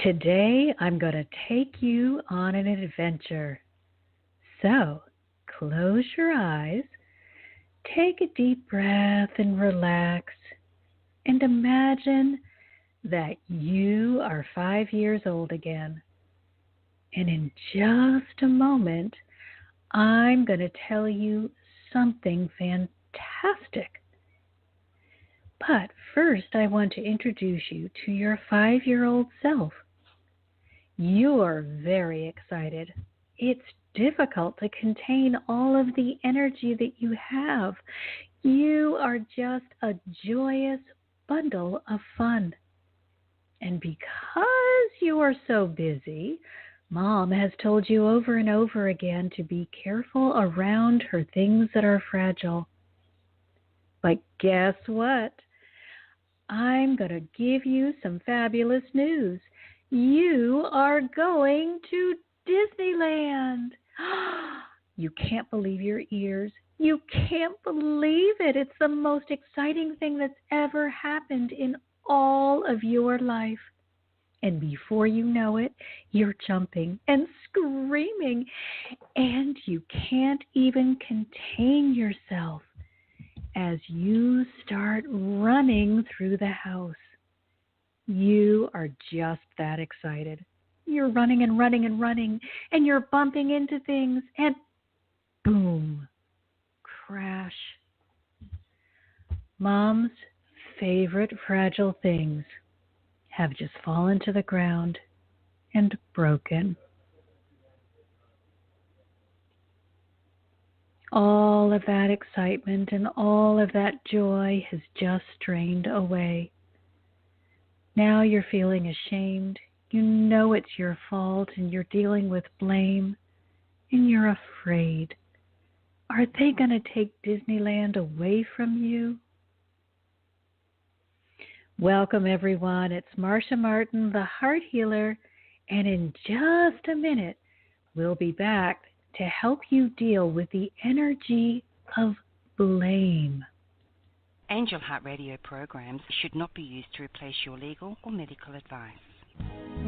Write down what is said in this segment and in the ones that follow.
Today, I'm going to take you on an adventure. So, close your eyes, take a deep breath and relax, and imagine that you are 5 years old again. And in just a moment, I'm going to tell you something fantastic. But first, I want to introduce you to your 5-year-old self. You are very excited. It's difficult to contain all of the energy that you have. You are just a joyous bundle of fun. And because you are so busy, Mom has told you over and over again to be careful around her things that are fragile. But guess what? I'm going to give you some fabulous news. You are going to Disneyland. You can't believe your ears. You can't believe it. It's the most exciting thing that's ever happened in all of your life. And before you know it, you're jumping and screaming, and you can't even contain yourself as you start running through the house. You are just that excited. You're running and running and running, and you're bumping into things, and boom, crash. Mom's favorite fragile things have just fallen to the ground and broken. All of that excitement and all of that joy has just drained away. Now you're feeling ashamed. You know it's your fault and you're dealing with blame and you're afraid. Are they going to take Disneyland away from you? Welcome, everyone. It's Marcia Martin, the Heart Healer, and in just a minute, we'll be back to help you deal with the energy of blame. Angel Heart Radio programs should not be used to replace your legal or medical advice.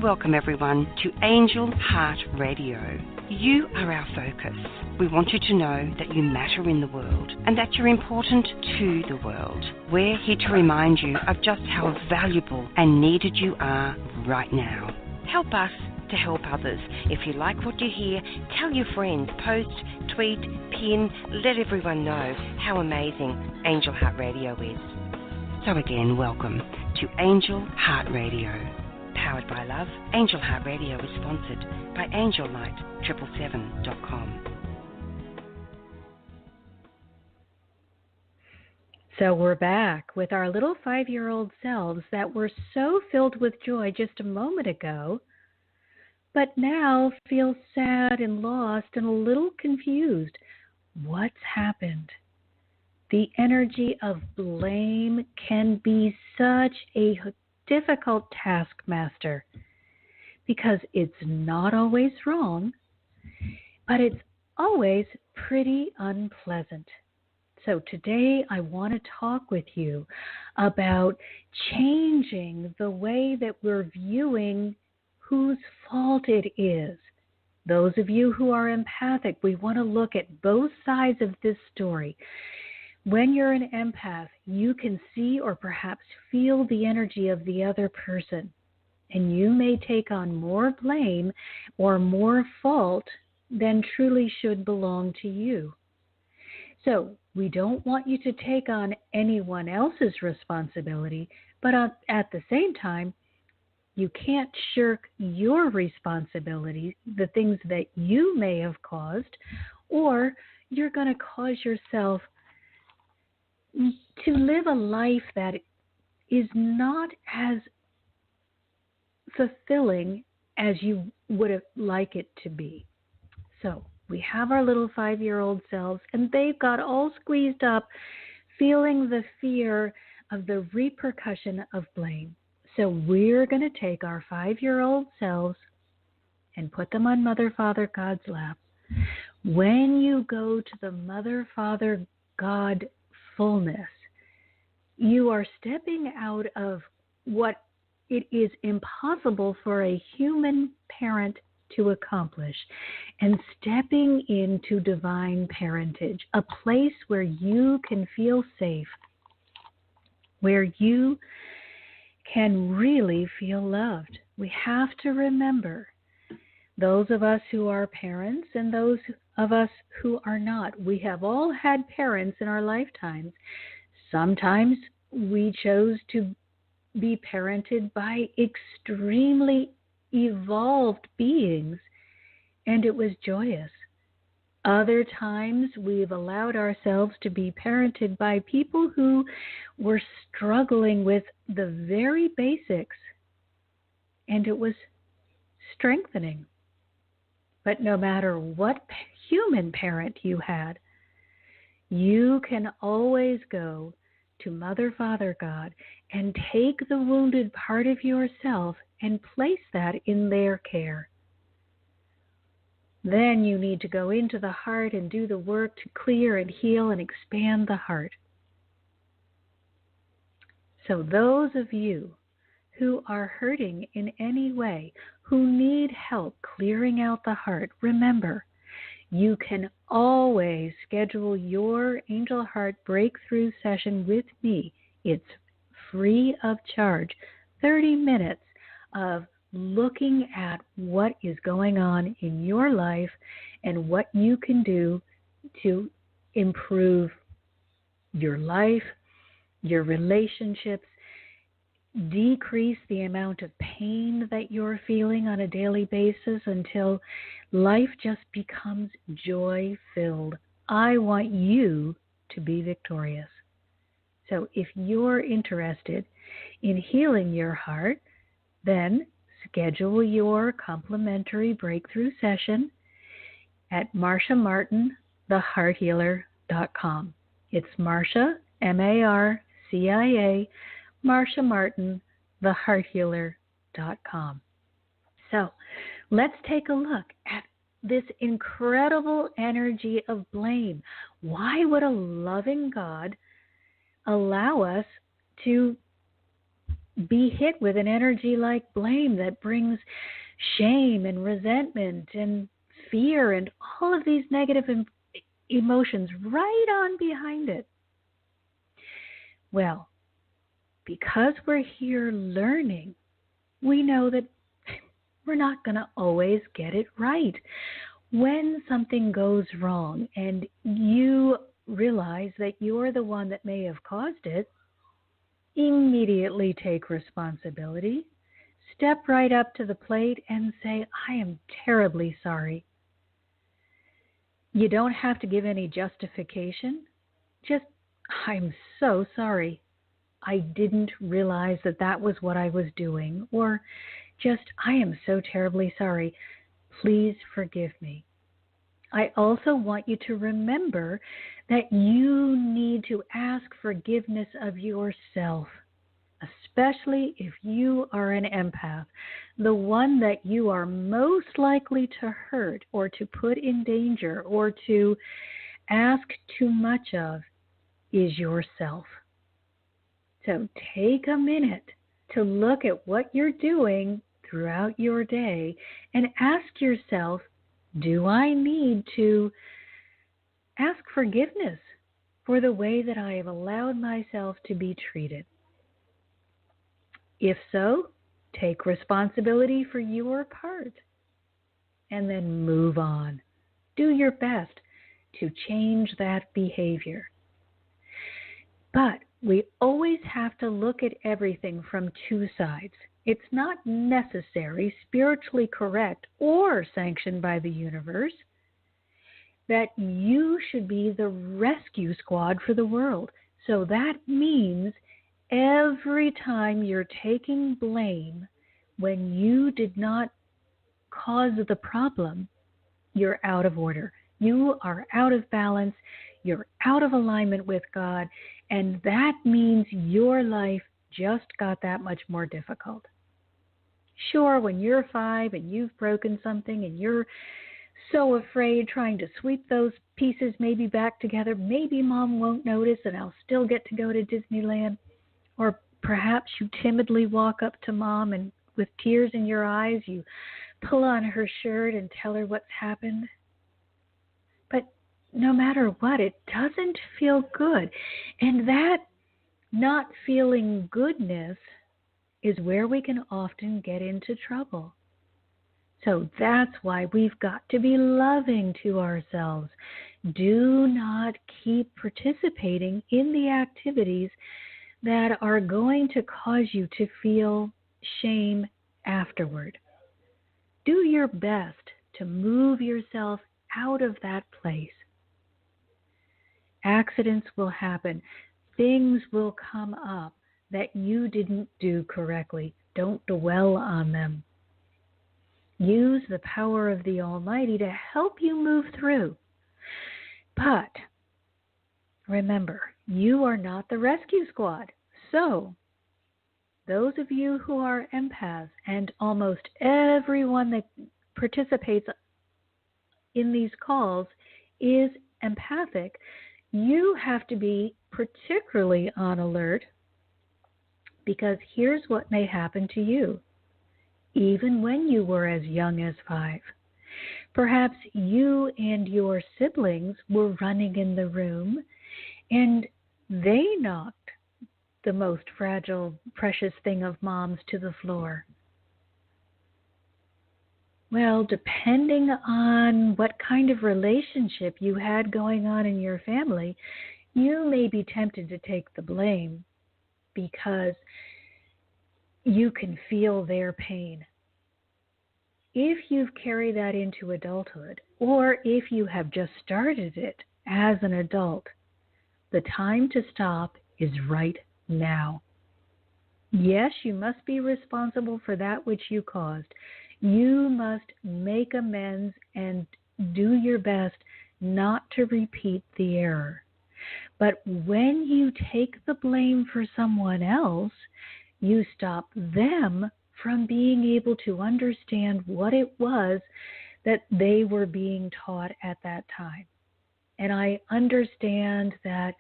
Welcome, everyone, to Angel Heart Radio. You are our focus. We want you to know that you matter in the world and that you're important to the world. We're here to remind you of just how valuable and needed you are right now. Help us to help others. If you like what you hear, tell your friends, post, tweet, pin, let everyone know how amazing Angel Heart Radio is. So again, welcome to Angel Heart Radio. Powered by love, Angel Heart Radio is sponsored by AngelLight777.com. So we're back with our little 5-year-old selves that were so filled with joy just a moment ago, but now feel sad and lost and a little confused. What's happened? The energy of blame can be such a difficult taskmaster because it's not always wrong, but it's always pretty unpleasant. So today I want to talk with you about changing the way that we're viewing whose fault it is. Those of you who are empathic, we want to look at both sides of this story. When you're an empath, you can see or perhaps feel the energy of the other person, and you may take on more blame or more fault than truly should belong to you. So we don't want you to take on anyone else's responsibility, but at the same time, you can't shirk your responsibility, the things that you may have caused, or you're going to cause yourself to live a life that is not as fulfilling as you would have liked it to be. So we have our little 5-year-old selves, and they've got all squeezed up, feeling the fear of the repercussion of blame. So we're going to take our 5-year-old selves and put them on Mother, Father, God's lap. When you go to the Mother, Father, God fullness, you are stepping out of what it is impossible for a human parent to accomplish. And stepping into divine parentage, a place where you can feel safe, where you can really feel loved. We have to remember, those of us who are parents and those of us who are not, we have all had parents in our lifetimes. Sometimes we chose to be parented by extremely evolved beings, and it was joyous. Other times we've allowed ourselves to be parented by people who were struggling with the very basics, and it was strengthening. But no matter what human parent you had, you can always go to Mother, Father, God and take the wounded part of yourself and place that in their care. Then you need to go into the heart and do the work to clear and heal and expand the heart. So those of you who are hurting in any way, who need help clearing out the heart, remember, you can always schedule your Angel Heart Breakthrough session with me. It's free of charge. 30 minutes of looking at what is going on in your life and what you can do to improve your life, your relationships, decrease the amount of pain that you're feeling on a daily basis until life just becomes joy-filled. I want you to be victorious. So if you're interested in healing your heart, then schedule your complimentary breakthrough session at marciamartinthehearthealer.com. It's Marcia, M-A-R-C-I-A, Marcia Martin, thehearthealer.com. So let's take a look at this incredible energy of blame. Why would a loving God allow us to be hit with an energy like blame that brings shame and resentment and fear and all of these negative emotions right on behind it? Well, because we're here learning, we know that we're not going to always get it right. When something goes wrong and you realize that you're the one that may have caused it, immediately take responsibility. Step right up to the plate and say, I am terribly sorry. You don't have to give any justification. Just, I'm so sorry. I didn't realize that that was what I was doing. Or just, I am so terribly sorry. Please forgive me. I also want you to remember that you need to ask forgiveness of yourself, especially if you are an empath. The one that you are most likely to hurt or to put in danger or to ask too much of is yourself. So take a minute to look at what you're doing throughout your day and ask yourself, do I need to ask forgiveness for the way that I have allowed myself to be treated? If so, take responsibility for your part and then move on. Do your best to change that behavior. But we always have to look at everything from two sides. It's not necessary, spiritually correct, or sanctioned by the universe that you should be the rescue squad for the world. So that means every time you're taking blame when you did not cause the problem, you're out of order. You are out of balance. You're out of alignment with God. And that means your life just got that much more difficult. Sure, when you're 5 and you've broken something and you're so afraid trying to sweep those pieces maybe back together, maybe mom won't notice and I'll still get to go to Disneyland. Or perhaps you timidly walk up to Mom and with tears in your eyes, you pull on her shirt and tell her what's happened. But no matter what, it doesn't feel good. And that not feeling goodness is where we can often get into trouble. So that's why we've got to be loving to ourselves. Do not keep participating in the activities that are going to cause you to feel shame afterward. Do your best to move yourself out of that place. Accidents will happen. Things will come up that you didn't do correctly. Don't dwell on them. Use the power of the Almighty to help you move through. But remember, you are not the rescue squad. So, those of you who are empaths, and almost everyone that participates in these calls is empathic, you have to be particularly on alert, because here's what may happen to you, even when you were as young as 5. Perhaps you and your siblings were running in the room, and they knocked the most fragile, precious thing of Mom's to the floor. Well, depending on what kind of relationship you had going on in your family, you may be tempted to take the blame because you can feel their pain. If you've carried that into adulthood, or if you have just started it as an adult, the time to stop is right now. Yes, you must be responsible for that which you caused. You must make amends and do your best not to repeat the error. But when you take the blame for someone else, you stop them from being able to understand what it was that they were being taught at that time. And I understand that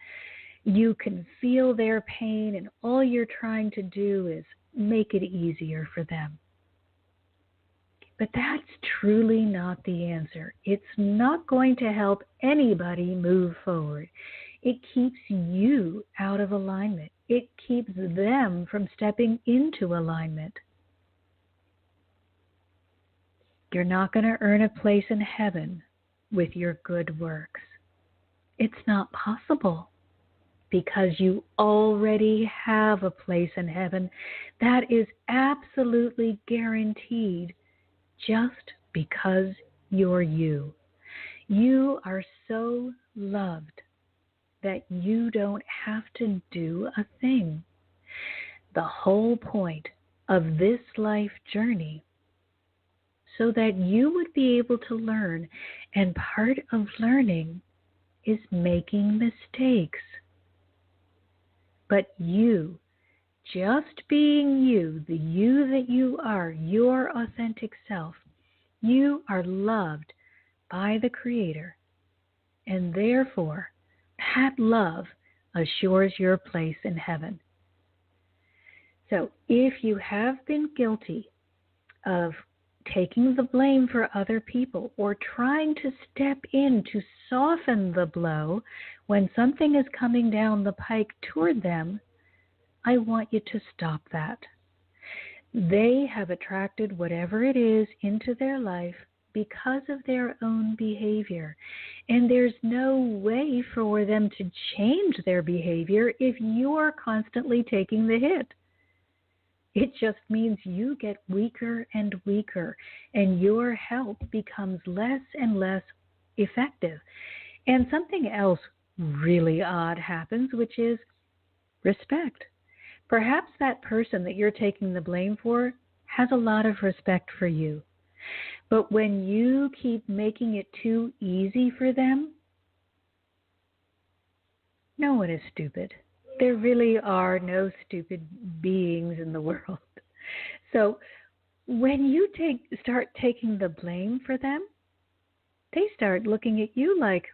you can feel their pain, and all you're trying to do is make it easier for them. But that's truly not the answer. It's not going to help anybody move forward. It keeps you out of alignment. It keeps them from stepping into alignment. You're not going to earn a place in heaven with your good works. It's not possible, because you already have a place in heaven that is absolutely guaranteed just because you're you. You are so loved that you don't have to do a thing. The whole point of this life journey so that you would be able to learn, and part of learning is making mistakes. But you, just being you, the you that you are, your authentic self, you are loved by the Creator, and therefore that love assures your place in heaven. So if you have been guilty of taking the blame for other people, or trying to step in to soften the blow when something is coming down the pike toward them, I want you to stop that. They have attracted whatever it is into their life because of their own behavior. And there's no way for them to change their behavior if you're constantly taking the hit. It just means you get weaker and weaker, and your help becomes less and less effective. And something else really odd happens, which is respect. Perhaps that person that you're taking the blame for has a lot of respect for you. But when you keep making it too easy for them, no one is stupid. There really are no stupid beings in the world. So when you start taking the blame for them, they start looking at you like,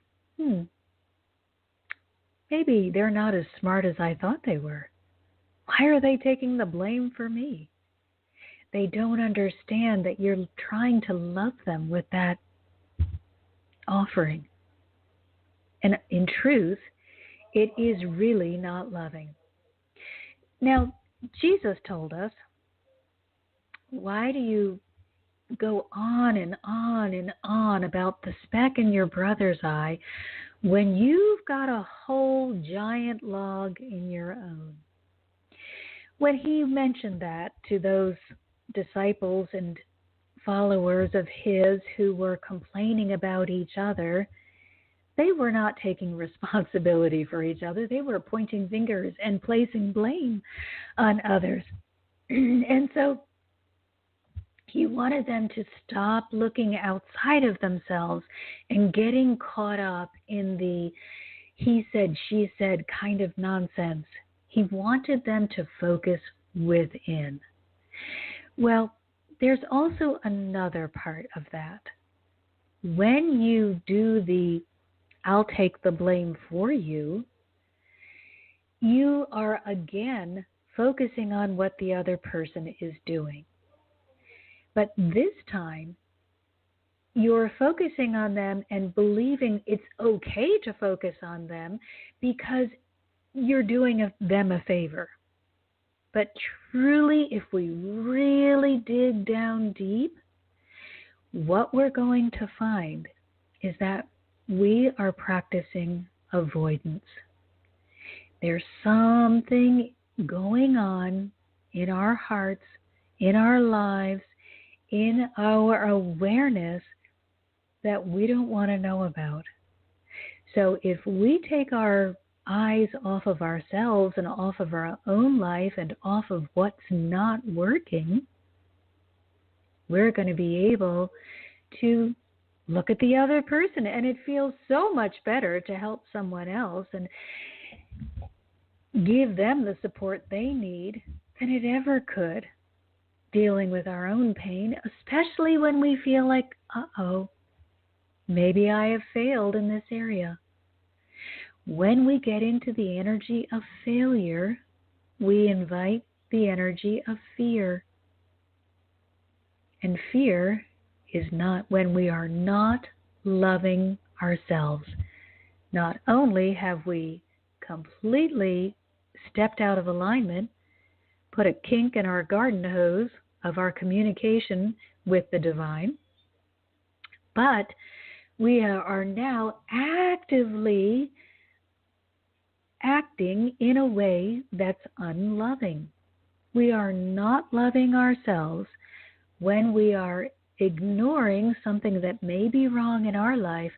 maybe they're not as smart as I thought they were. Why are they taking the blame for me? They don't understand that you're trying to love them with that offering. And in truth, it is really not loving. Now, Jesus told us, why do you go on and on and on about the speck in your brother's eye when you've got a whole giant log in your own? When he mentioned that to those disciples and followers of his who were complaining about each other, they were not taking responsibility for each other. They were pointing fingers and placing blame on others. And so he wanted them to stop looking outside of themselves and getting caught up in the he said, she said kind of nonsense. He wanted them to focus within. Well, there's also another part of that. When you do the I'll take the blame for you, you are again focusing on what the other person is doing. But this time, you're focusing on them and believing it's okay to focus on them because you're doing them a favor. But truly, if we really dig down deep, what we're going to find is that we are practicing avoidance. There's something going on in our hearts, in our lives, in our awareness that we don't want to know about. So if we take our eyes off of ourselves and off of our own life and off of what's not working, we're going to be able to look at the other person, and it feels so much better to help someone else and give them the support they need than it ever could dealing with our own pain, especially when we feel like, maybe I have failed in this area. When we get into the energy of failure, we invite the energy of fear. And fear is not when we are not loving ourselves. Not only have we completely stepped out of alignment, put a kink in our garden hose of our communication with the divine, but we are now actively acting in a way that's unloving. We are not loving ourselves when we are ignoring something that may be wrong in our life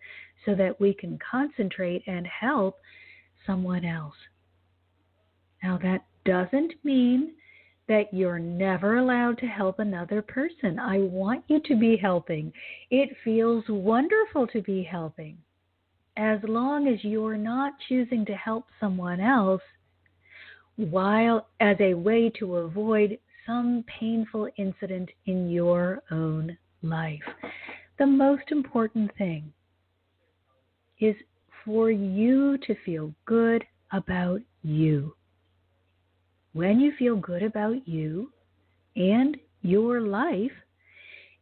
so that we can concentrate and help someone else. Now, that doesn't mean that you're never allowed to help another person. I want you to be helping. It feels wonderful to be helping. As long as you're not choosing to help someone else while as a way to avoid some painful incident in your own life. The most important thing is for you to feel good about you. When you feel good about you and your life,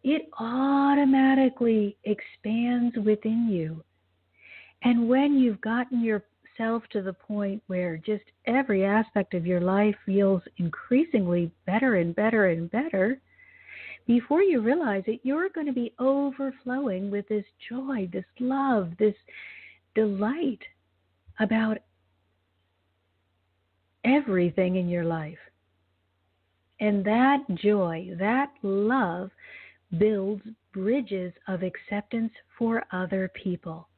it automatically expands within you. And when you've gotten yourself to the point where just every aspect of your life feels increasingly better and better and better, before you realize it, you're going to be overflowing with this joy, this love, this delight about everything in your life. And that joy, that love, builds bridges of acceptance for other people.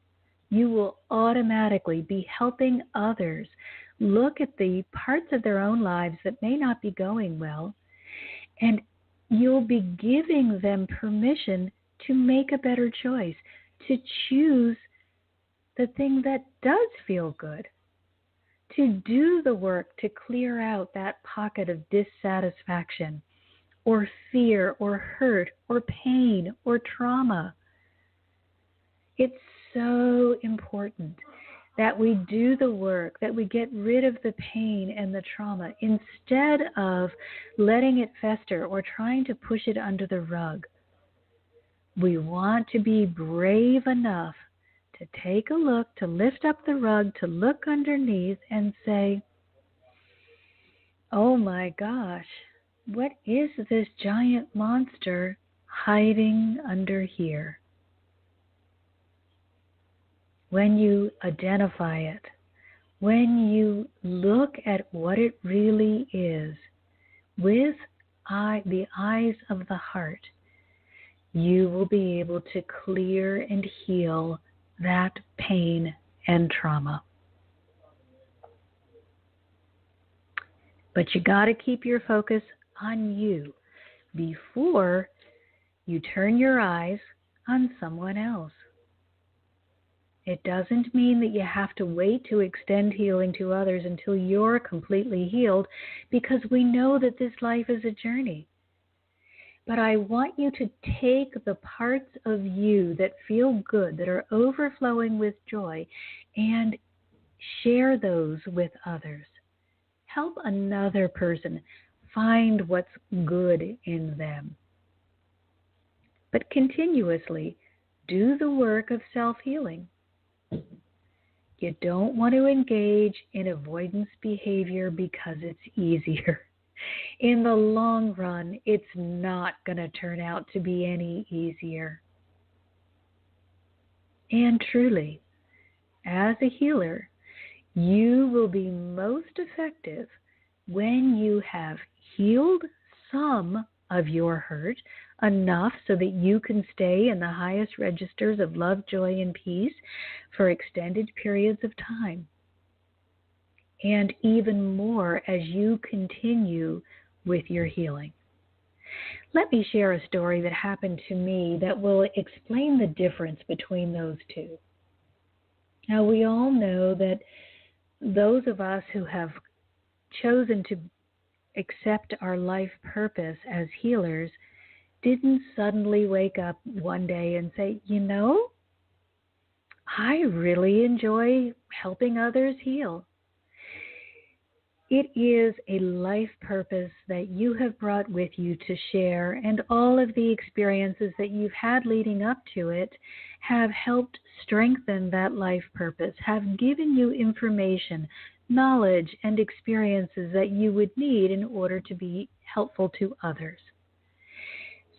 You will automatically be helping others look at the parts of their own lives that may not be going well, and you'll be giving them permission to make a better choice, to choose the thing that does feel good, to do the work to clear out that pocket of dissatisfaction or fear or hurt or pain or trauma. It's so important that we do the work, that we get rid of the pain and the trauma instead of letting it fester or trying to push it under the rug. We want to be brave enough to take a look, to lift up the rug, to look underneath and say, oh my gosh, what is this giant monster hiding under here? When you identify it, when you look at what it really is with the eyes of the heart, you will be able to clear and heal that pain and trauma. But you got to keep your focus on you before you turn your eyes on someone else. It doesn't mean that you have to wait to extend healing to others until you're completely healed, because we know that this life is a journey. But I want you to take the parts of you that feel good, that are overflowing with joy, and share those with others. Help another person find what's good in them. But continuously do the work of self-healing. You don't want to engage in avoidance behavior because it's easier. In the long run, it's not going to turn out to be any easier. And truly, as a healer, you will be most effective when you have healed some of your hurt enough so that you can stay in the highest registers of love, joy, and peace for extended periods of time. And even more as you continue with your healing. Let me share a story that happened to me that will explain the difference between those two. Now, we all know that those of us who have chosen to accept our life purpose as healers didn't suddenly wake up one day and say, you know, I really enjoy helping others heal. It is a life purpose that you have brought with you to share, and all of the experiences that you've had leading up to it have helped strengthen that life purpose, have given you information, knowledge, and experiences that you would need in order to be helpful to others.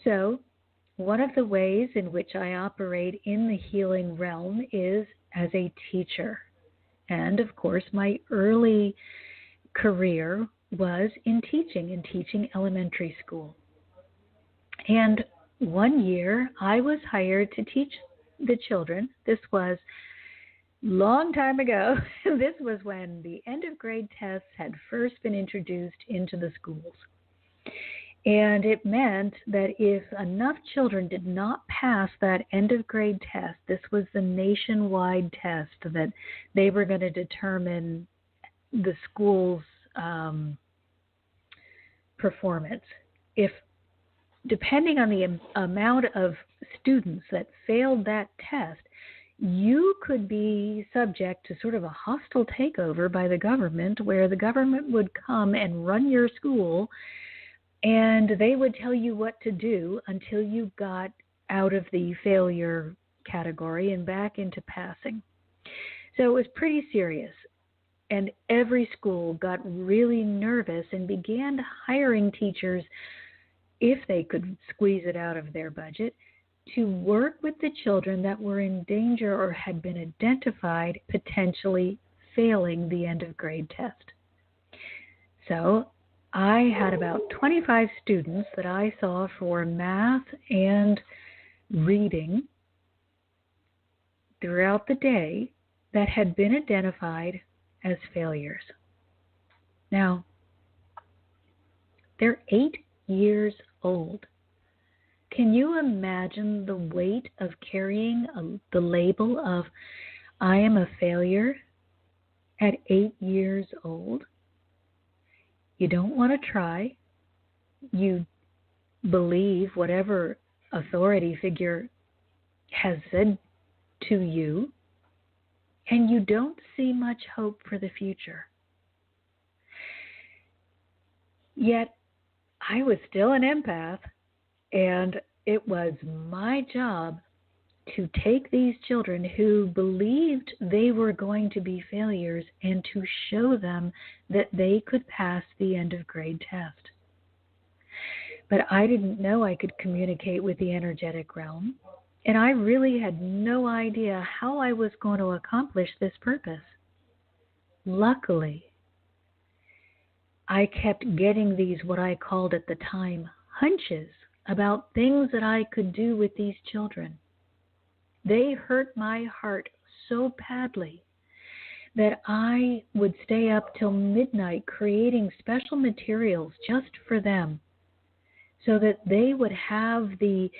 So, one of the ways in which I operate in the healing realm is as a teacher. And of course, my early career was in teaching elementary school. And one year I was hired to teach the children. This was long time ago. This was when the end of grade tests had first been introduced into the schools. And it meant that if enough children did not pass that end of grade test, this was the nationwide test that they were going to determine the school's performance. If, depending on the amount of students that failed that test, you could be subject to sort of a hostile takeover by the government, where the government would come and run your school, and they would tell you what to do until you got out of the failure category and back into passing. So it was pretty serious. And every school got really nervous and began hiring teachers, if they could squeeze it out of their budget, to work with the children that were in danger or had been identified potentially failing the end of grade test. So I had about 25 students that I saw for math and reading throughout the day that had been identified as failures. Now, they're 8 years old. Can you imagine the weight of carrying the label of I am a failure at 8 years old? You don't want to try. You believe whatever authority figure has said to you. and you don't see much hope for the future. Yet I was still an empath, and it was my job to take these children who believed they were going to be failures and to show them that they could pass the end of grade test. But I didn't know I could communicate with the energetic realm, and I really had no idea how I was going to accomplish this purpose. Luckily, I kept getting these, what I called at the time, hunches about things that I could do with these children. They hurt my heart so badly that I would stay up till midnight creating special materials just for them so that they would have the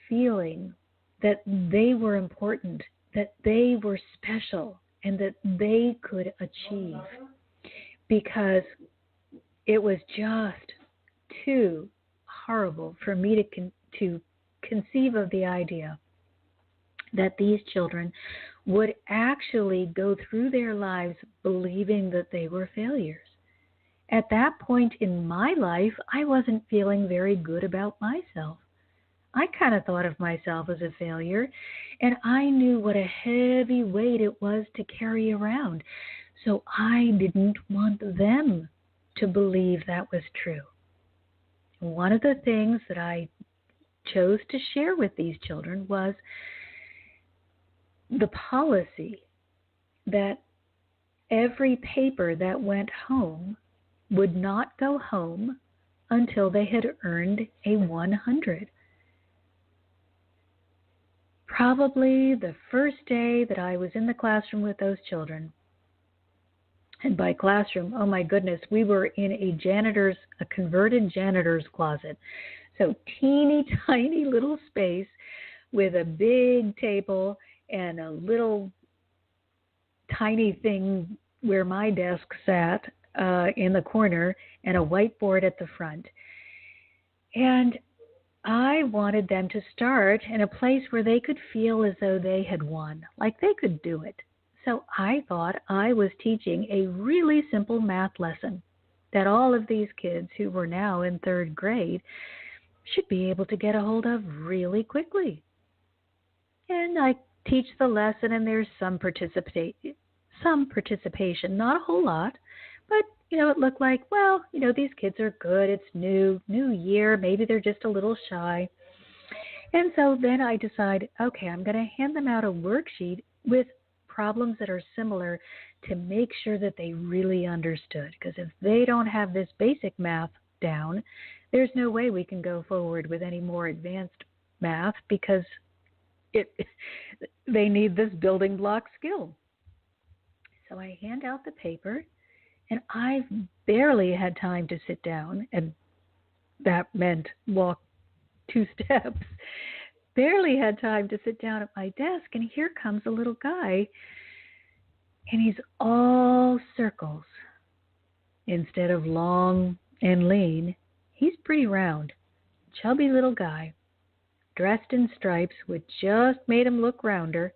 feeling that they were important, that they were special, and that they could achieve. Because it was just too horrible for me to conceive of the idea that these children would actually go through their lives believing that they were failures. At that point in my life, I wasn't feeling very good about myself. I kind of thought of myself as a failure, and I knew what a heavy weight it was to carry around. So I didn't want them to believe that was true. One of the things that I chose to share with these children was the policy that every paper that went home would not go home until they had earned a 100. Probably the first day that I was in the classroom with those children, and by classroom, oh my goodness, we were in a converted janitor's closet. So teeny tiny little space with a big table and a little tiny thing where my desk sat in the corner and a whiteboard at the front. And I wanted them to start in a place where they could feel as though they had won, like they could do it. So I thought I was teaching a really simple math lesson that all of these kids who were now in third grade should be able to get a hold of really quickly. And I teach the lesson, and there's some participation, not a whole lot, but it looked like, well, these kids are good. It's new year. Maybe they're just a little shy. And so then I decide, okay, I'm going to hand them out a worksheet with problems that are similar to make sure that they really understood. Because if they don't have this basic math down, there's no way we can go forward with any more advanced math because they need this building block skill. So I hand out the paper, and I've barely had time to sit down, and that meant walk 2 steps. Barely had time to sit down at my desk, and here comes a little guy, and he's all circles. Instead of long and lean, he's pretty round, chubby little guy, dressed in stripes, which just made him look rounder.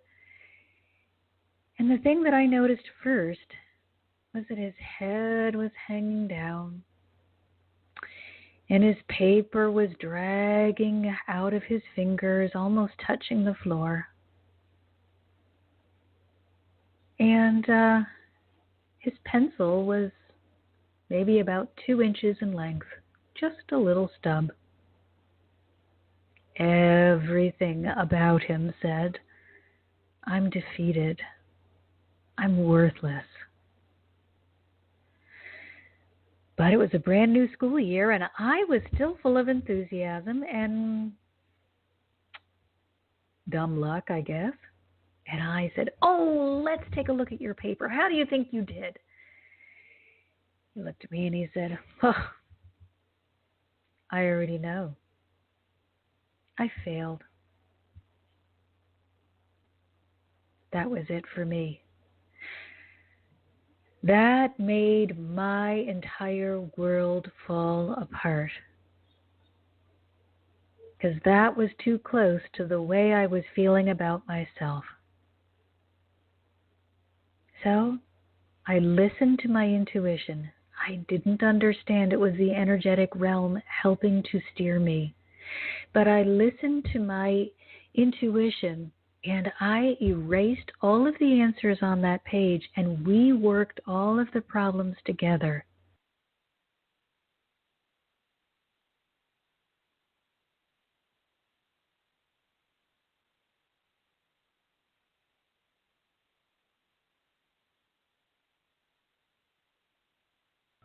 And the thing that I noticed first was that his head was hanging down, and his paper was dragging out of his fingers, almost touching the floor. And his pencil was maybe about 2 inches in length, just a little stub. Everything about him said, I'm defeated. I'm worthless. But it was a brand new school year, and I was still full of enthusiasm and dumb luck, I guess. And I said, oh, let's take a look at your paper. How do you think you did? He looked at me and he said, oh, I already know. I failed. That was it for me. That made my entire world fall apart. Because that was too close to the way I was feeling about myself. So I listened to my intuition. I didn't understand it was the energetic realm helping to steer me. But I listened to my intuition and I erased all of the answers on that page and we worked all of the problems together.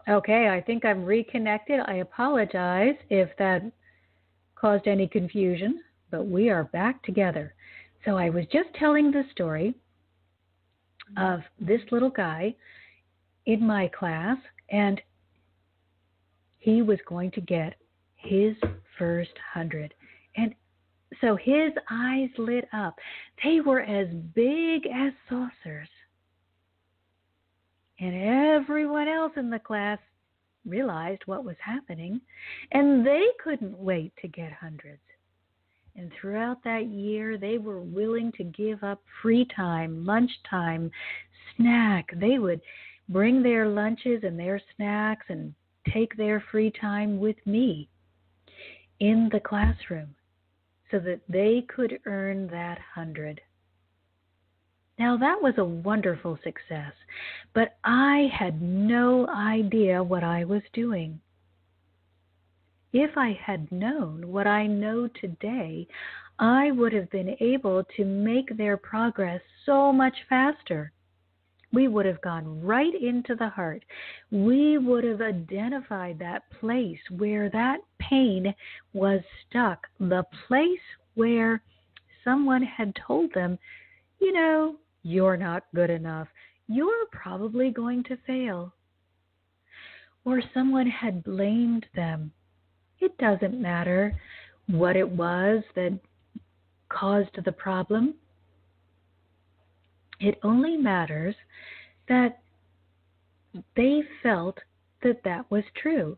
Okay, I think I'm reconnected. I apologize if that caused any confusion, but we are back together. So I was just telling the story of this little guy in my class, and he was going to get his first 100. And so his eyes lit up. They were as big as saucers. And everyone else in the class realized what was happening, and they couldn't wait to get hundreds. And throughout that year, they were willing to give up free time, lunchtime, snack. They would bring their lunches and their snacks and take their free time with me in the classroom so that they could earn that 100. Now, that was a wonderful success, but I had no idea what I was doing. If I had known what I know today, I would have been able to make their progress so much faster. We would have gone right into the heart. We would have identified that place where that pain was stuck, the place where someone had told them, you know, you're not good enough. You're probably going to fail. Or someone had blamed them. It doesn't matter what it was that caused the problem. It only matters that they felt that that was true.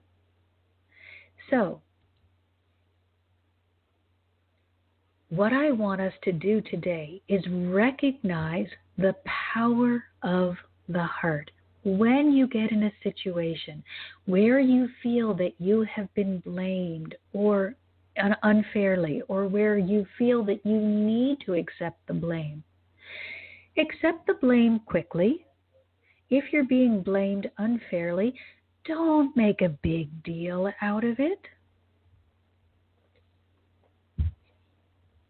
So, what I want us to do today is recognize the power of the heart. When you get in a situation where you feel that you have been blamed or unfairly, or where you feel that you need to accept the blame, accept the blame quickly. If you're being blamed unfairly, don't make a big deal out of it.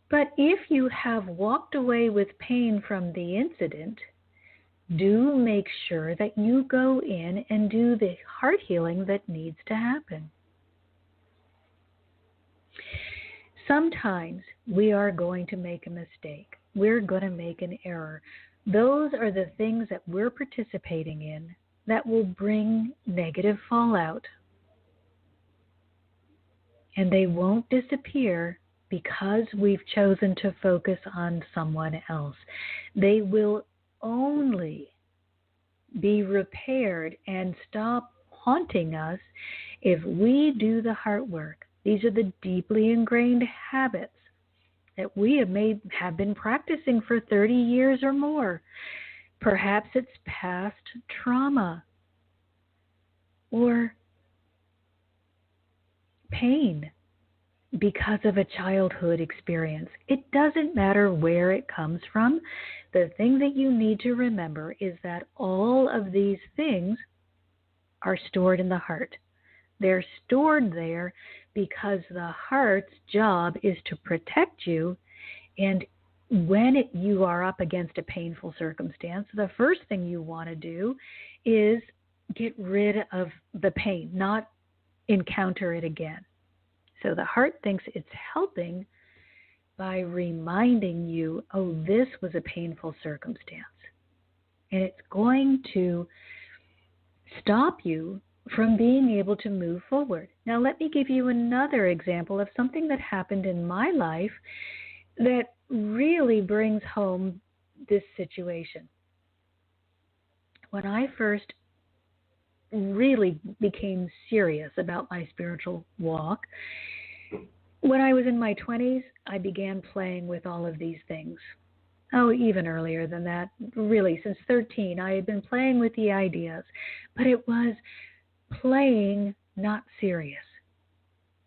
But if you have walked away with pain from the incident, do make sure that you go in and do the heart healing that needs to happen. Sometimes we are going to make a mistake. We're going to make an error. Those are the things that we're participating in that will bring negative fallout. And they won't disappear because we've chosen to focus on someone else. They will only be repaired and stop haunting us if we do the heart work. These are the deeply ingrained habits that we have been practicing for 30 years or more. Perhaps it's past trauma or pain because of a childhood experience. It doesn't matter where it comes from. The thing that you need to remember is that all of these things are stored in the heart. They're stored there because the heart's job is to protect you. And when you are up against a painful circumstance, the first thing you want to do is get rid of the pain, not encounter it again. So the heart thinks it's helping by reminding you, oh, this was a painful circumstance. And it's going to stop you from being able to move forward. Now, let me give you another example of something that happened in my life that really brings home this situation. When I first really became serious about my spiritual walk, when I was in my 20s, I began playing with all of these things. Oh, even earlier than that. Really, since 13, I had been playing with the ideas, but it was playing, not serious.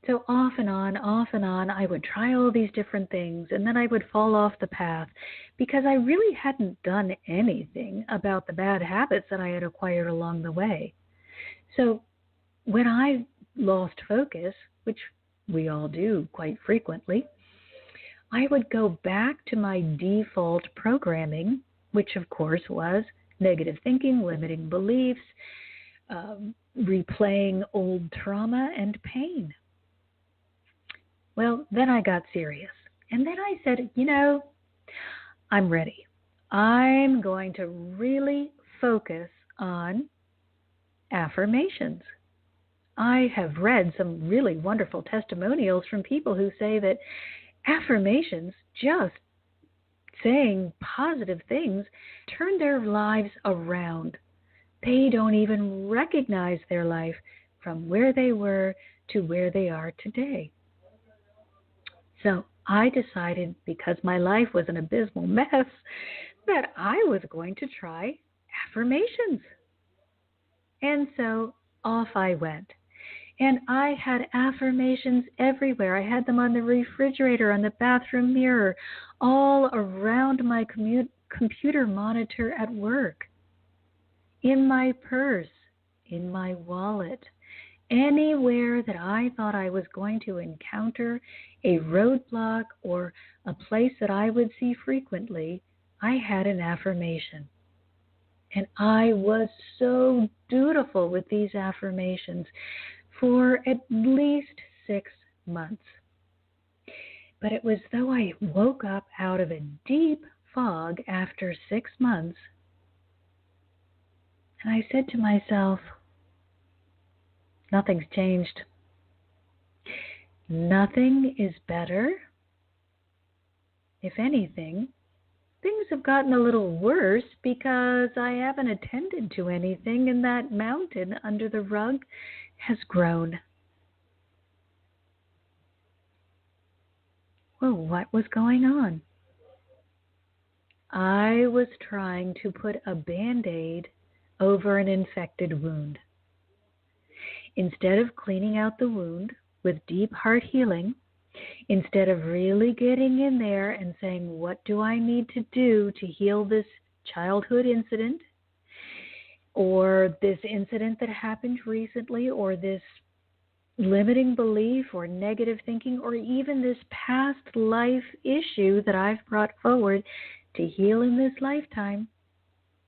So off and on, I would try all these different things, and then I would fall off the path because I really hadn't done anything about the bad habits that I had acquired along the way. So when I lost focus, which we all do quite frequently, I would go back to my default programming, which of course was negative thinking, limiting beliefs, replaying old trauma and pain. Well, then I got serious. And then I said, I'm ready. I'm going to really focus on affirmations. I have read some really wonderful testimonials from people who say that affirmations, just saying positive things, turn their lives around. They don't even recognize their life from where they were to where they are today. So I decided, because my life was an abysmal mess, that I was going to try affirmations. And so off I went. And I had affirmations everywhere. I had them on the refrigerator, on the bathroom mirror, all around my computer monitor at work, in my purse, in my wallet. Anywhere that I thought I was going to encounter a roadblock or a place that I would see frequently, I had an affirmation. And I was so dutiful with these affirmations for at least 6 months. But it was though I woke up out of a deep fog after 6 months, and I said to myself, nothing's changed. Nothing is better. If anything, things have gotten a little worse because I haven't attended to anything, and that mountain under the rug has grown. Well, what was going on? I was trying to put a Band-Aid over an infected wound. Instead of cleaning out the wound with deep heart healing, instead of really getting in there and saying, what do I need to do to heal this childhood incident, or this incident that happened recently, or this limiting belief or negative thinking, or even this past life issue that I've brought forward to heal in this lifetime,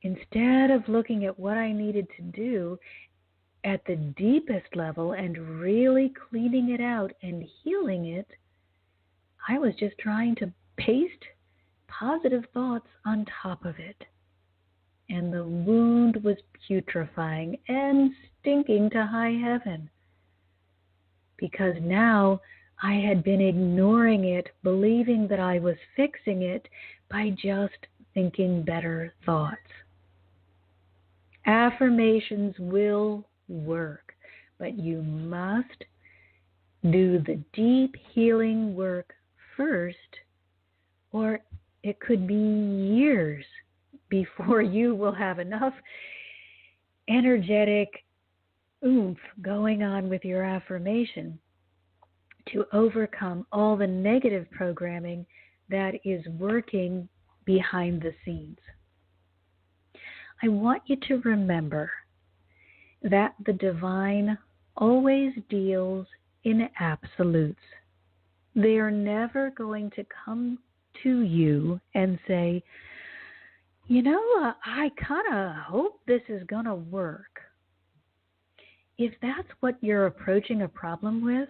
instead of looking at what I needed to do at the deepest level and really cleaning it out and healing it, I was just trying to paste positive thoughts on top of it. And the wound was putrefying and stinking to high heaven. Because now I had been ignoring it, believing that I was fixing it by just thinking better thoughts. Affirmations will work, but you must do the deep healing work first, or it could be years before you will have enough energetic oomph going on with your affirmation to overcome all the negative programming that is working behind the scenes. I want you to remember that the divine always deals in absolutes. They are never going to come to you and say, I kind of hope this is going to work. If that's what you're approaching a problem with,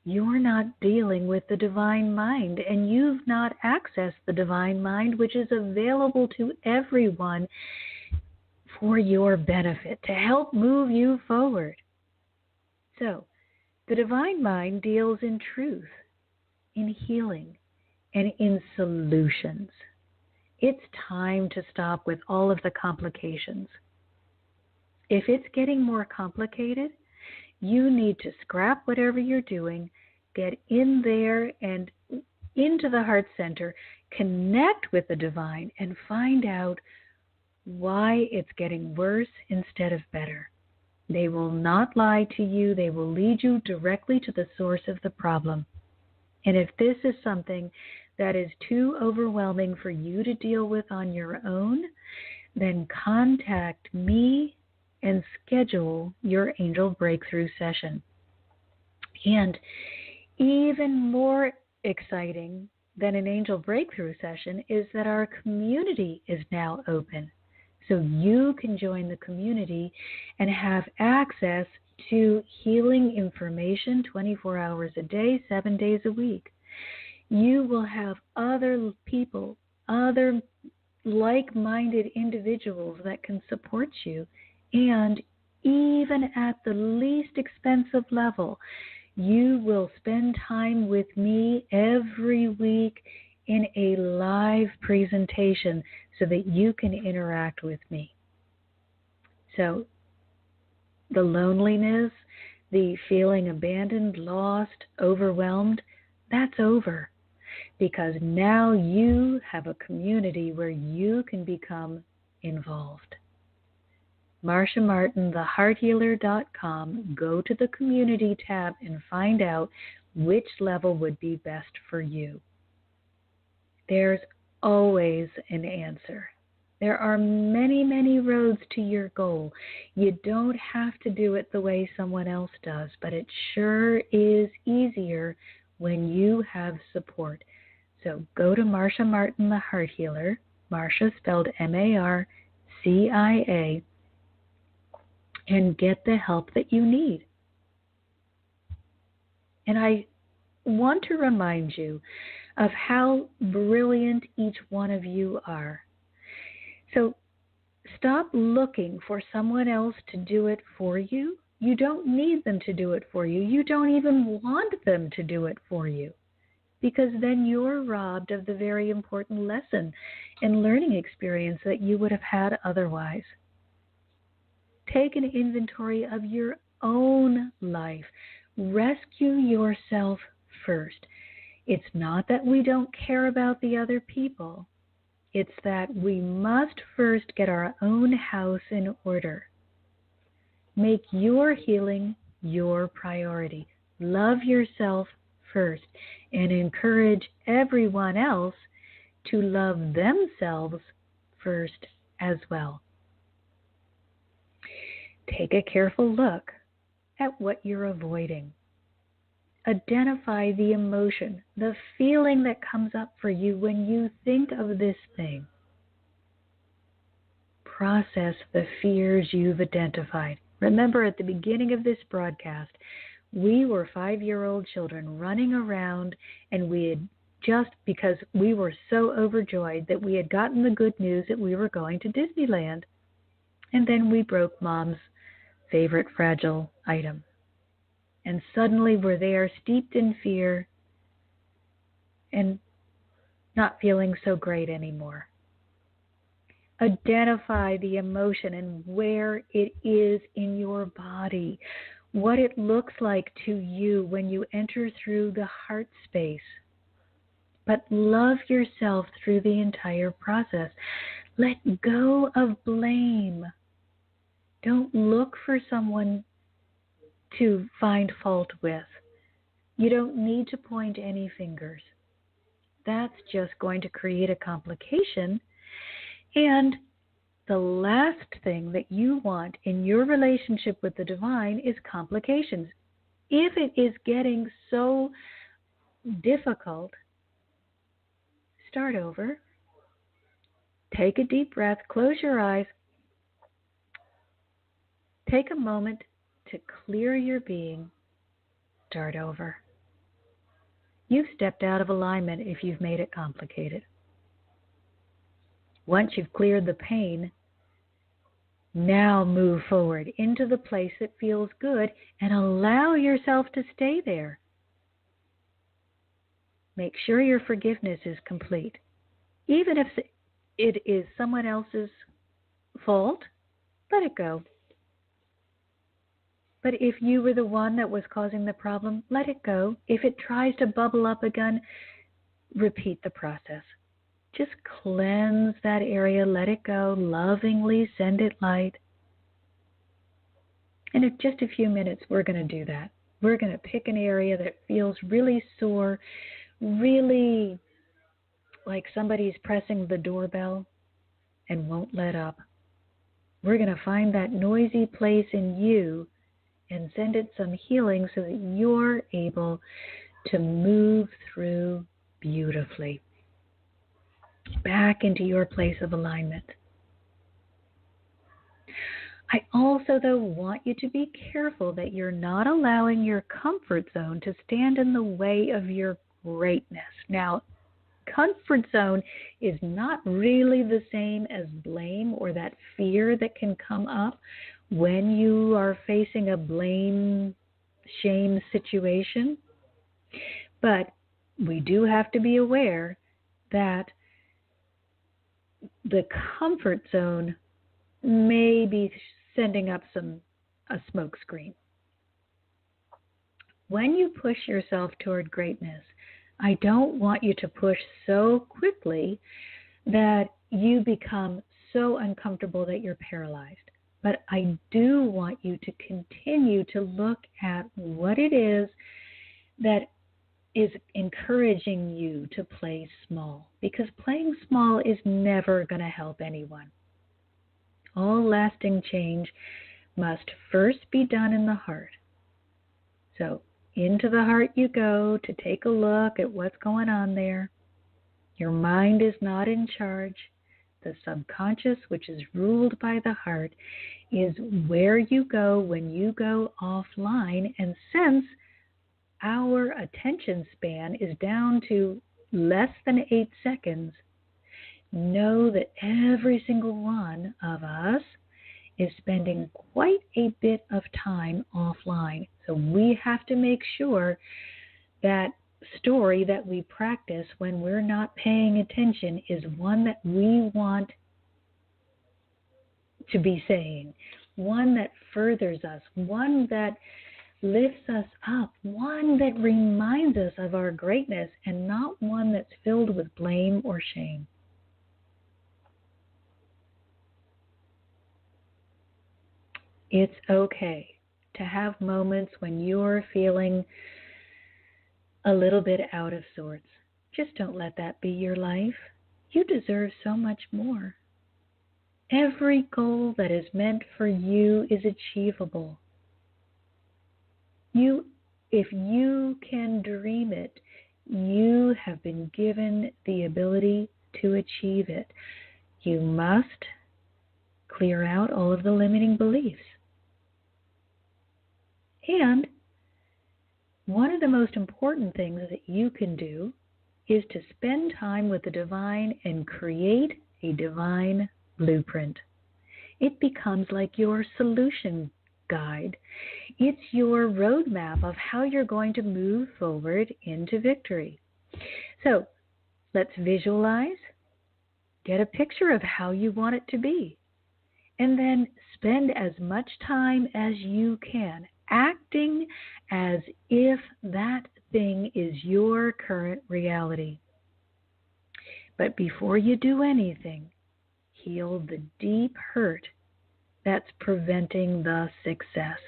you're not dealing with the divine mind, and you've not accessed the divine mind, which is available to everyone for your benefit, to help move you forward. So, the divine mind deals in truth, in healing, and in solutions. It's time to stop with all of the complications. If it's getting more complicated, you need to scrap whatever you're doing, get in there and into the heart center, connect with the divine and find out why it's getting worse instead of better. They will not lie to you. They will lead you directly to the source of the problem. And if this is something that is too overwhelming for you to deal with on your own, then contact me and schedule your angel breakthrough session. And even more exciting than an angel breakthrough session is that our community is now open. So you can join the community and have access to healing information 24 hours a day, 7 days a week. You will have other people, other like-minded individuals that can support you. And even at the least expensive level, you will spend time with me every week in a live presentation so that you can interact with me. So the loneliness, the feeling abandoned, lost, overwhelmed, that's over, because now you have a community where you can become involved. Marcia Martin, thehearthealer.com. Go to the community tab and find out which level would be best for you. There's always an answer. There are many, many roads to your goal. You don't have to do it the way someone else does, but it sure is easier when you have support. So go to Marcia Martin, the Heart Healer, Marcia spelled Marcia, and get the help that you need. And I want to remind you of how brilliant each one of you are. So stop looking for someone else to do it for you. You don't need them to do it for you. You don't even want them to do it for you, because then you're robbed of the very important lesson and learning experience that you would have had otherwise. Take an inventory of your own life. Rescue yourself first. It's not that we don't care about the other people. It's that we must first get our own house in order. Make your healing your priority. Love yourself first and encourage everyone else to love themselves first as well. Take a careful look at what you're avoiding. Identify the emotion, the feeling that comes up for you when you think of this thing. Process the fears you've identified. Remember, at the beginning of this broadcast, we were 5-year-old children running around, and we had just because we were so overjoyed that we had gotten the good news that we were going to Disneyland. And then we broke Mom's favorite fragile item. And suddenly we're there, steeped in fear and not feeling so great anymore. Identify the emotion and where it is in your body, what it looks like to you when you enter through the heart space. But love yourself through the entire process. Let go of blame. Don't look for someone to find fault with. You don't need to point any fingers. That's just going to create a complication. And the last thing that you want in your relationship with the divine is complications. If it is getting so difficult, start over. Take a deep breath, close your eyes, take a moment to clear your being, start over. You've stepped out of alignment if you've made it complicated. Once you've cleared the pain, now move forward into the place that feels good and allow yourself to stay there. Make sure your forgiveness is complete. Even if it is someone else's fault, let it go. But if you were the one that was causing the problem, let it go. If it tries to bubble up again, repeat the process. Just cleanse that area, let it go, lovingly send it light. And in just a few minutes, we're going to do that. We're going to pick an area that feels really sore, really like somebody's pressing the doorbell and won't let up. We're going to find that noisy place in you and send it some healing so that you're able to move through beautifully back into your place of alignment. I also, though, want you to be careful that you're not allowing your comfort zone to stand in the way of your greatness. Now, comfort zone is not really the same as blame or that fear that can come up when you are facing a blame, shame situation. But we do have to be aware that the comfort zone may be sending up a smoke screen. When you push yourself toward greatness, I don't want you to push so quickly that you become so uncomfortable that you're paralyzed. But I do want you to continue to look at what it is that is encouraging you to play small, because playing small is never going to help anyone. All lasting change must first be done in the heart. So into the heart you go to take a look at what's going on there. Your mind is not in charge. The subconscious, which is ruled by the heart, is where you go when you go offline. And since our attention span is down to less than 8 seconds, know that every single one of us is spending quite a bit of time offline. So we have to make sure that story that we practice when we're not paying attention is one that we want to be saying, one that furthers us, one that lifts us up, one that reminds us of our greatness, and not one that's filled with blame or shame. It's okay to have moments when you're feeling a little bit out of sorts. Just don't let that be your life. You deserve so much more. Every goal that is meant for you is achievable. If you can dream it, you have been given the ability to achieve it. You must clear out all of the limiting beliefs. And one of the most important things that you can do is to spend time with the divine and create a divine blueprint. It becomes like your solution guide. It's your roadmap of how you're going to move forward into victory. So let's visualize, get a picture of how you want it to be, and then spend as much time as you can acting as if that thing is your current reality. But before you do anything, heal the deep hurt that's preventing the success.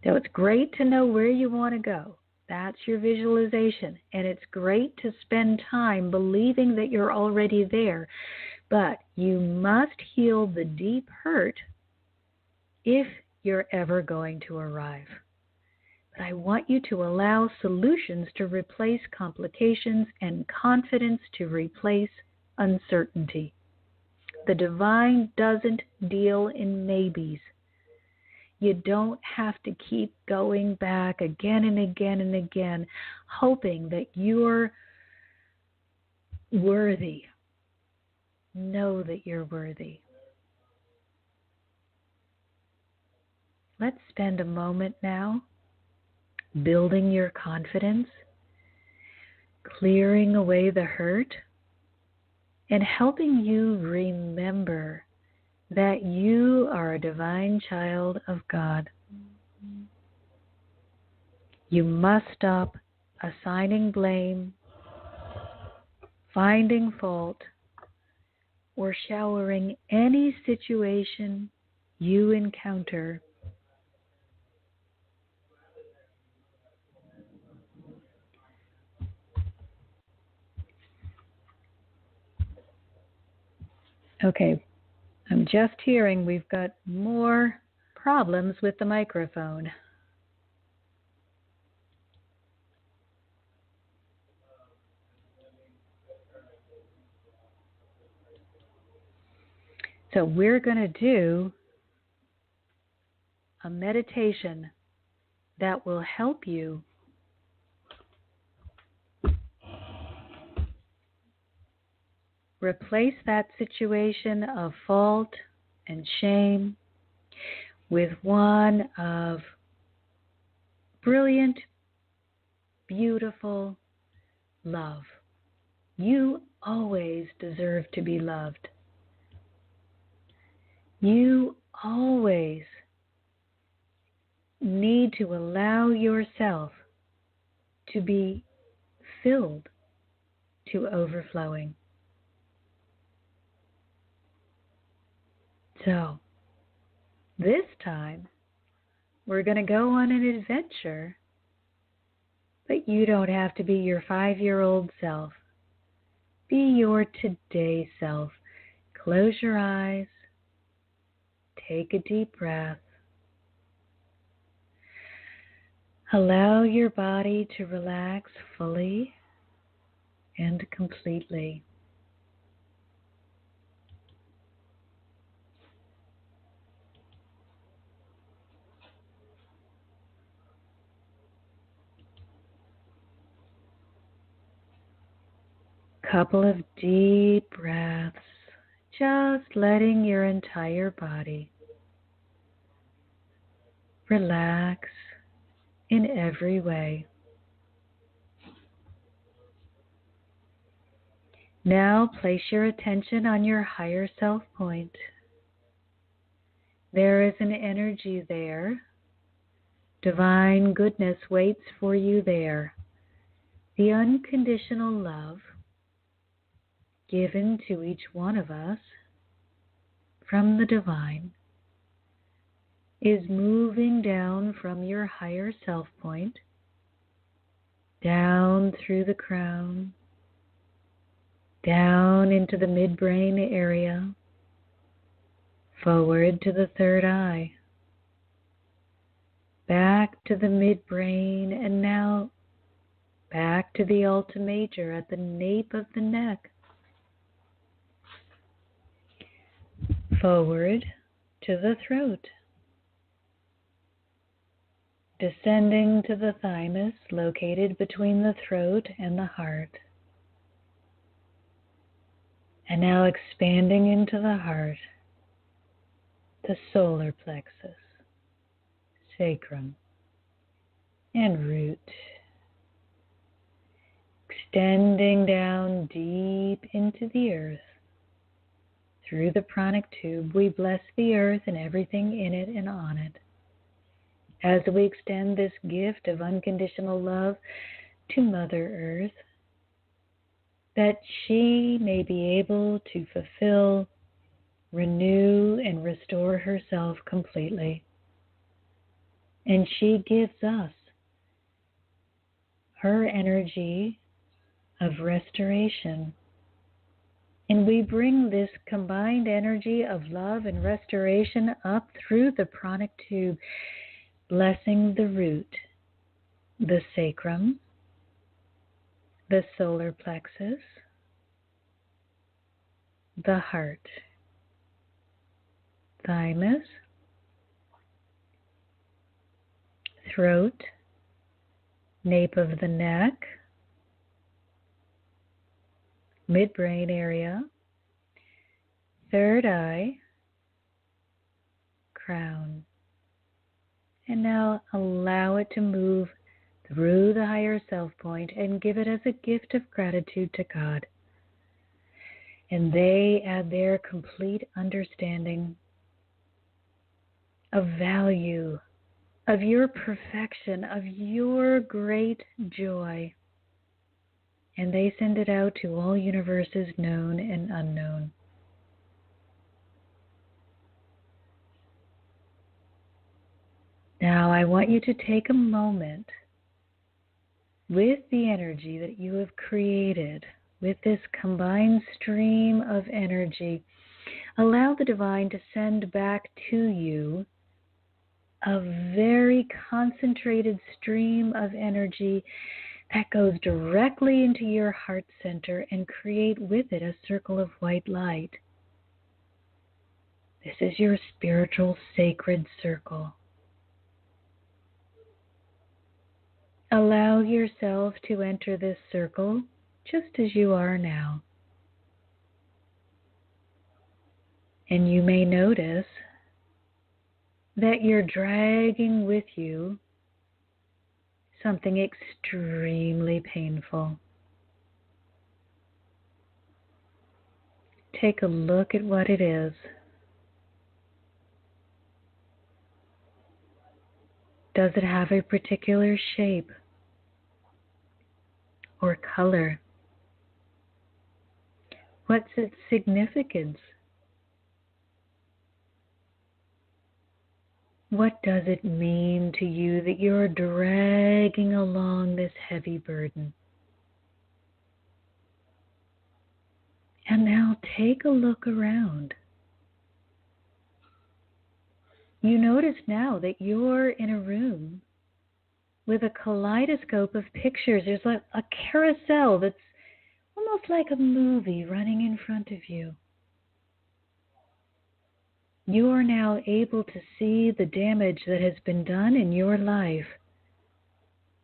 So it's great to know where you want to go. That's your visualization. And it's great to spend time believing that you're already there. But you must heal the deep hurt if you're ever going to arrive. But I want you to allow solutions to replace complications and confidence to replace uncertainty. The divine doesn't deal in maybes. You don't have to keep going back again and again and again, hoping that you're worthy. Know that you're worthy. Let's spend a moment now building your confidence, clearing away the hurt, and helping you remember that you are a divine child of God. You must stop assigning blame finding fault, or showering any situation you encounter. Okay, I'm just hearing we've got more problems with the microphone. So we're going to do a meditation that will help you replace that situation of fault and shame with one of brilliant, beautiful love. You always deserve to be loved. You always need to allow yourself to be filled to overflowing. So, this time, we're going to go on an adventure, but you don't have to be your 5-year-old self. Be your today self. Close your eyes. Take a deep breath. Allow your body to relax fully and completely. Couple of deep breaths, just letting your entire body relax in every way. Now place your attention on your higher self point. There is an energy there. Divine goodness waits for you there. The unconditional love given to each one of us from the divine is moving down from your higher self point, down through the crown, down into the midbrain area, forward to the third eye, back to the midbrain, and now back to the Alta Major at the nape of the neck, forward to the throat, descending to the thymus located between the throat and the heart, and now expanding into the heart, the solar plexus, sacrum, and root. Extending down deep into the earth. Through the pranic tube, we bless the earth and everything in it and on it. As we extend this gift of unconditional love to Mother Earth, that she may be able to fulfill, renew, and restore herself completely. And she gives us her energy of restoration. And we bring this combined energy of love and restoration up through the pranic tube, blessing the root, the sacrum, the solar plexus, the heart, thymus, throat, nape of the neck, midbrain area, third eye, crown. And now allow it to move through the higher self point and give it as a gift of gratitude to God. And they add their complete understanding of value, of your perfection, of your great joy. and they send it out to all universes known and unknown. Now I want you to take a moment with the energy that you have created, with this combined stream of energy. Allow the divine to send back to you a very concentrated stream of energy that goes directly into your heart center and create with it a circle of white light. This is your spiritual sacred circle. Allow yourself to enter this circle just as you are now. And you may notice that you're dragging with you something extremely painful. Take a look at what it is. Does it have a particular shape or color? What's its significance? What does it mean to you that you're dragging along this heavy burden? And now take a look around. You notice now that you're in a room with a kaleidoscope of pictures. There's like a carousel that's almost like a movie running in front of you. You are now able to see the damage that has been done in your life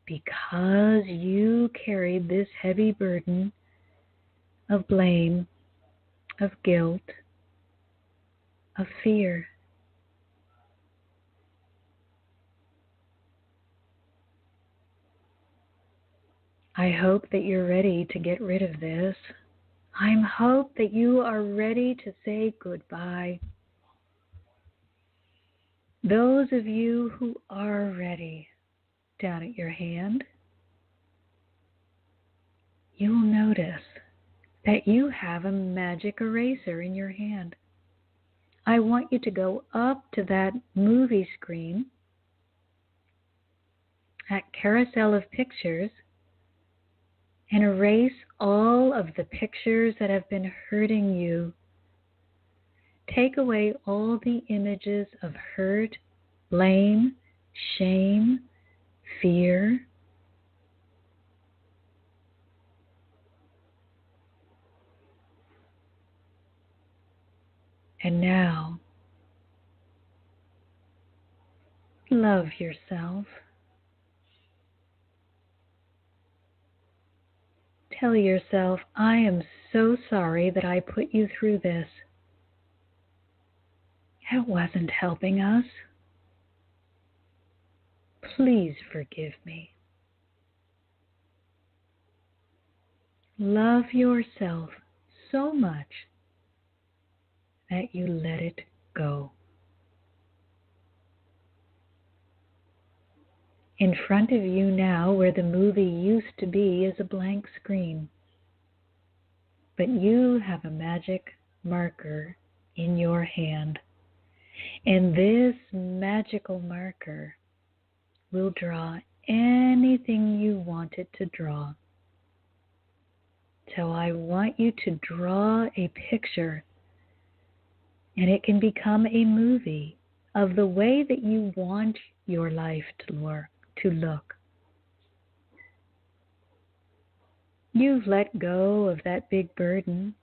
because you carried this heavy burden of blame, of guilt, of fear. I hope that you're ready to get rid of this. I hope that you are ready to say goodbye. Those of you who are ready, down at your hand, you'll notice that you have a magic eraser in your hand. I want you to go up to that movie screen, that carousel of pictures, and erase all of the pictures that have been hurting you. Take away all the images of hurt, blame, shame, fear. And now, love yourself. Tell yourself, I am so sorry that I put you through this. It wasn't helping us. Please forgive me. Love yourself so much that you let it go. In front of you now, where the movie used to be, is a blank screen. But you have a magic marker in your hand. And this magical marker will draw anything you want it to draw. So I want you to draw a picture, and it can become a movie of the way that you want your life to look. You've let go of that big burden.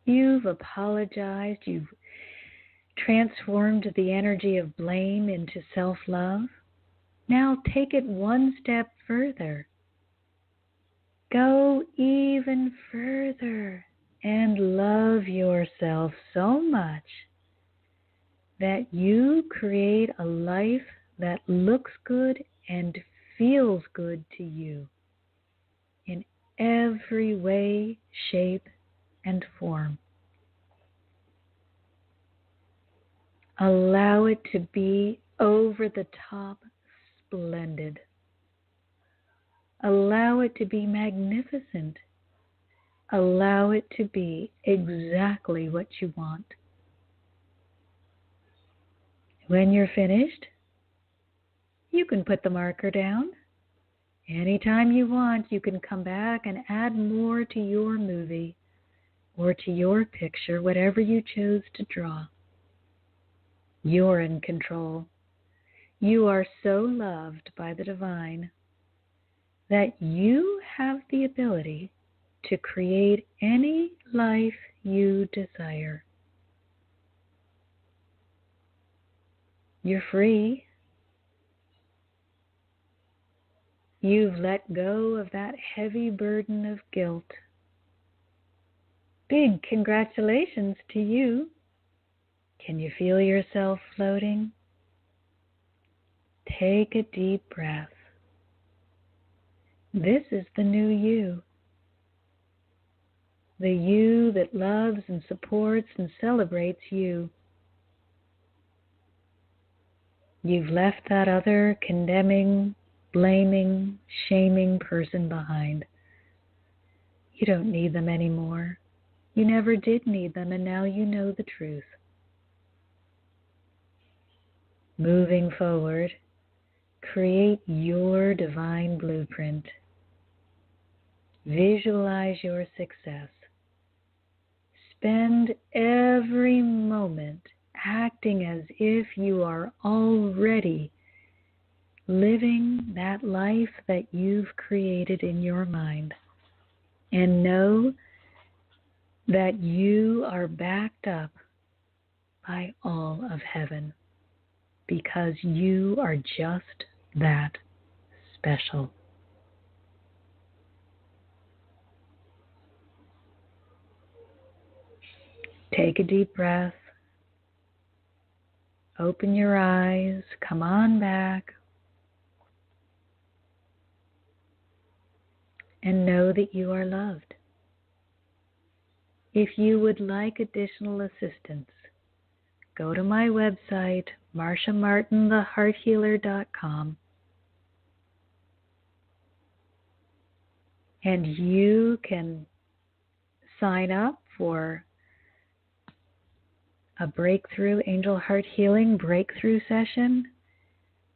You've apologized. You've transformed the energy of blame into self-love. Now take it one step further. Go even further and love yourself so much that you create a life that looks good and feels good to you in every way, shape, and form. Allow it to be over the top splendid. Allow it to be magnificent. Allow it to be exactly what you want. When you're finished, you can put the marker down. Anytime you want, you can come back and add more to your movie or to your picture, whatever you chose to draw. You're in control. You are so loved by the divine that you have the ability to create any life you desire. You're free. You've let go of that heavy burden of guilt. Big congratulations to you. Can you feel yourself floating? Take a deep breath. This is the new you. The you that loves and supports and celebrates you. You've left that other condemning, blaming, shaming person behind. You don't need them anymore. You never did need them, and now you know the truth. Moving forward, create your divine blueprint. Visualize your success. Spend every moment acting as if you are already living that life that you've created in your mind. And know that you are backed up by all of heaven because you are just that special. Take a deep breath. Open your eyes. Come on back. And know that you are loved. If you would like additional assistance, go to my website, marciamartinthehearthealer.com, and you can sign up for a breakthrough angel heart healing breakthrough session,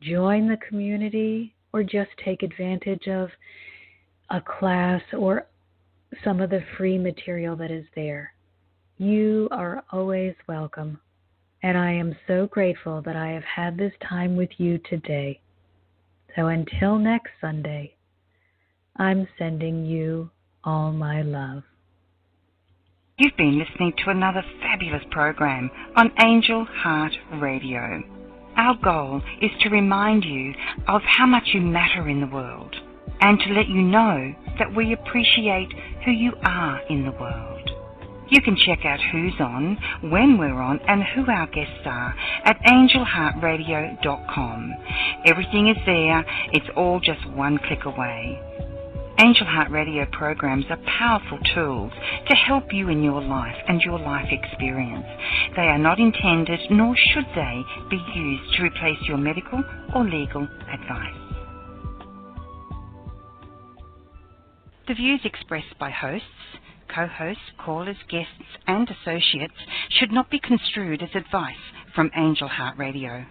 join the community, or just take advantage of a class or some of the free material that is there. You are always welcome, and I am so grateful that I have had this time with you today. So until next Sunday, I'm sending you all my love. You've been listening to another fabulous program on Angel Heart Radio. Our goal is to remind you of how much you matter in the world and to let you know that we appreciate who you are in the world. You can check out who's on, when we're on, and who our guests are at angelheartradio.com. Everything is there. It's all just one click away. Angel Heart Radio programs are powerful tools to help you in your life and your life experience. They are not intended, nor should they, be used to replace your medical or legal advice. The views expressed by hosts, co-hosts, callers, guests, and associates should not be construed as advice from Angel Heart Radio.